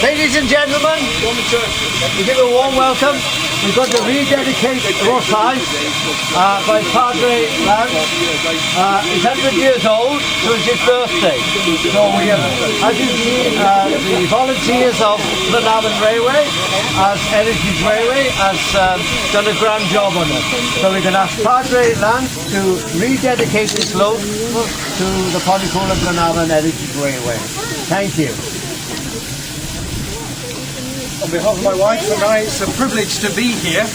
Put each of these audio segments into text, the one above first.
Ladies and gentlemen, we give a warm welcome. We've got to rededicate Rosai by Padre Lance. He's 100 years old, so it's his birthday. So we have, as you see, the volunteers of Blaenavons Railway, as Heritage Railway, has done a grand job on it. So we can ask Padre Lance to rededicate this load to the Pontypool Blaenavons Heritage Railway. Thank you. On behalf of my wife and I, it's a privilege to be here.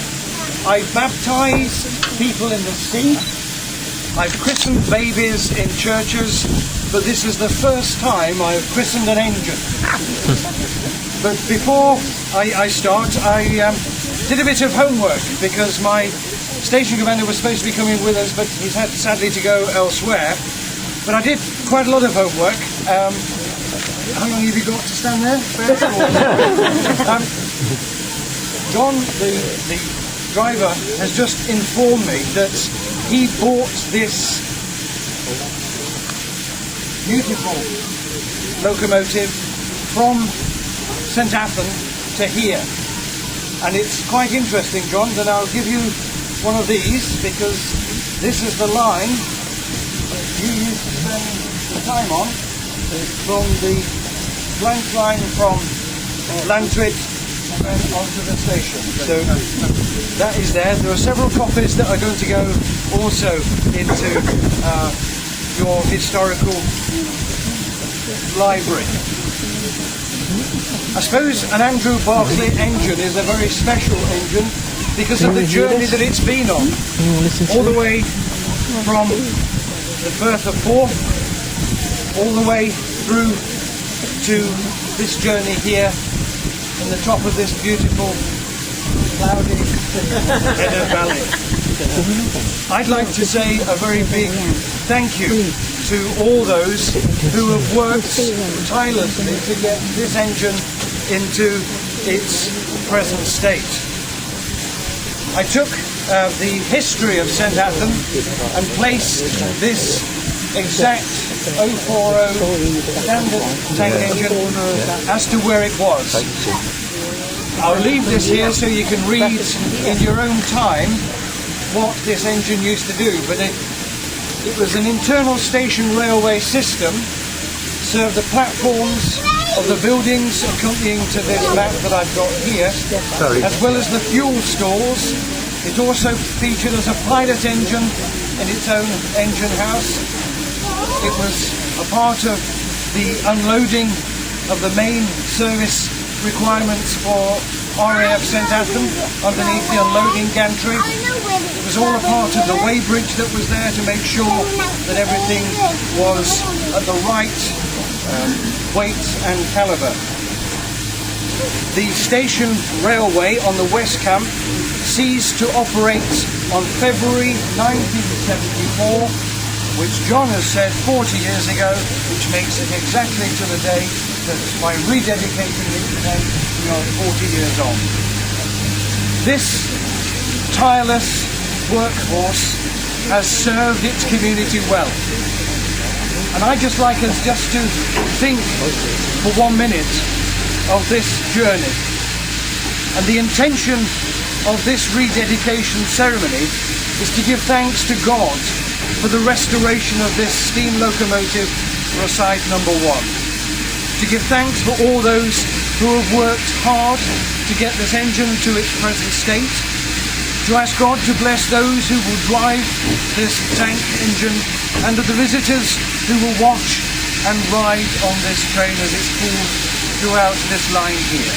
I baptise people in the sea. I've christened babies in churches, but this is the first time I've christened an engine. But before I start, I did a bit of homework because my station commander was supposed to be coming with us, but he's had sadly to go elsewhere. But I did quite a lot of homework. How long have you got to stand there? John, the driver, has just informed me that he bought this beautiful locomotive from St. to here. And it's quite interesting, John, and I'll give you one of these because this is the line you used to spend the time on from the blank line from Lantrit and onto the station. So that is there. There are several copies that are going to go also into your historical library. I suppose an Andrew Barclay engine is a very special engine because of the journey that it's been on. All the way from the Firth of Forth, all the way through to this journey here in the top of this beautiful cloudy Heather Valley. I'd like to say a very big thank you to all those who have worked tirelessly to get this engine into its present state. I took the history of St. and placed this exact 040 standard tank engine as to where it was. I'll leave this here so you can read in your own time what this engine used to do, but it was an internal station railway system, served the platforms of the buildings accompanying to this map that I've got here, as well as the fuel stalls. It also featured as a pilot engine in its own engine house. It was a part of the unloading of the main service requirements for RAF St. underneath the unloading gantry. It was all a part of the weighbridge that was there to make sure that everything was at the right weight and calibre. The station railway on the West Camp ceased to operate on February 1974, which John has said 40 years ago, which makes it exactly to the day that by rededicating it today, we are 40 years on. This tireless workforce has served its community well. And I'd just like us just to think for 1 minute of this journey. And the intention of this rededication ceremony is to give thanks to God for the restoration of this steam locomotive Rosai number 1. To give thanks for all those who have worked hard to get this engine to its present state. To ask God to bless those who will drive this tank engine and the visitors who will watch and ride on this train as it's pulled throughout this line here.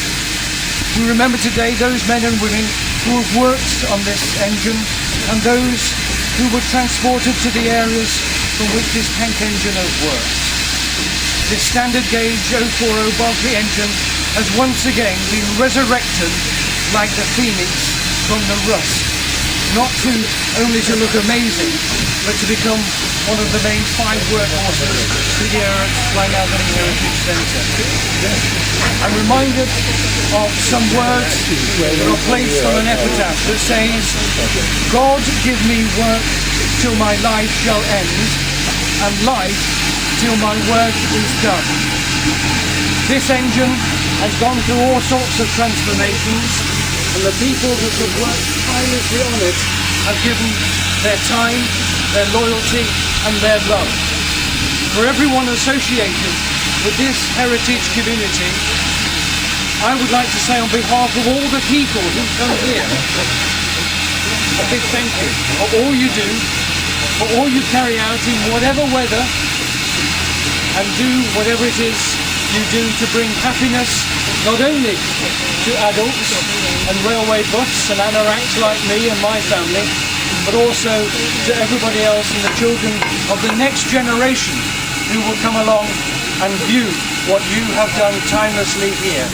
We remember today those men and women who have worked on this engine and those who were transported to the areas from which this tank engine has worked. This standard gauge 040 Barclay engine has once again been resurrected like the phoenix from the rust, not only to look amazing, but to become one of the main 5 workhorses here at Blaenavons Heritage Centre. I'm reminded of some words that are placed on an epitaph that says, "God give me work till my life shall end, and life till my work is done." This engine has gone through all sorts of transformations, and the people that have worked tirelessly on it have given their time, their loyalty and their love. For everyone associated with this heritage community, I would like to say on behalf of all the people who come here, a big thank you for all you do, for all you carry out in whatever weather, and do whatever it is you do to bring happiness not only to adults and railway buffs and anoraks like me and my family, but also to everybody else and the children of the next generation who will come along and view what you have done timelessly here.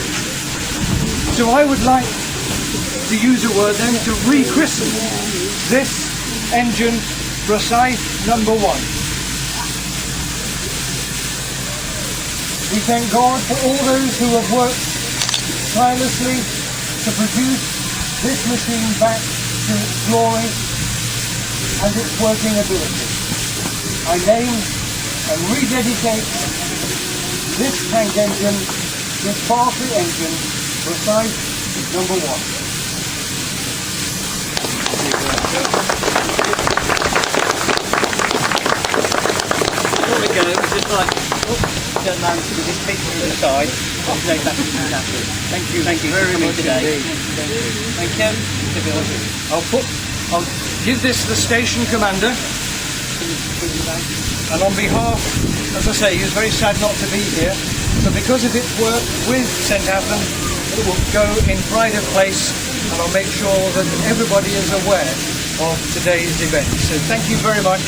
So I would like to use a word then to rechristen this engine Rosyth number 1. We thank God for all those who have worked tirelessly to produce this machine back to its glory and its working ability. I name and rededicate this tank engine, this Barclay engine, Rosyth number 1. Before we go, we'd just like turn around to this picture to the side. Thank you very much today. Thank you. I'll give this to the station commander, and on behalf, as I say, he's very sad not to be here, but because of its work with St Athan, it will go in pride of place, and I'll make sure that everybody is aware of today's event. So thank you very much,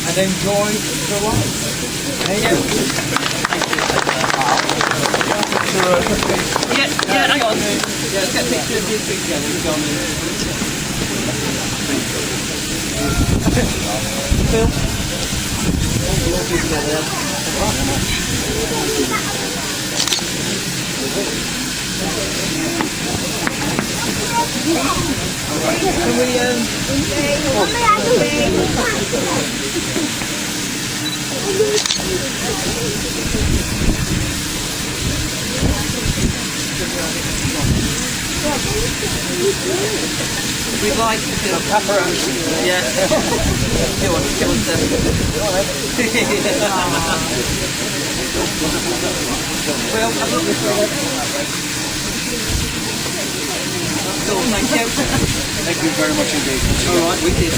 and enjoy the ride. Thank you. Yeah, hang on. Yeah, let's get a picture of you two together. Go on then. Phil. Can we'd like to do a paparazzi. Yeah. Go on, Steph. Well, cool, thank you. Thank you very much indeed. Alright, we did.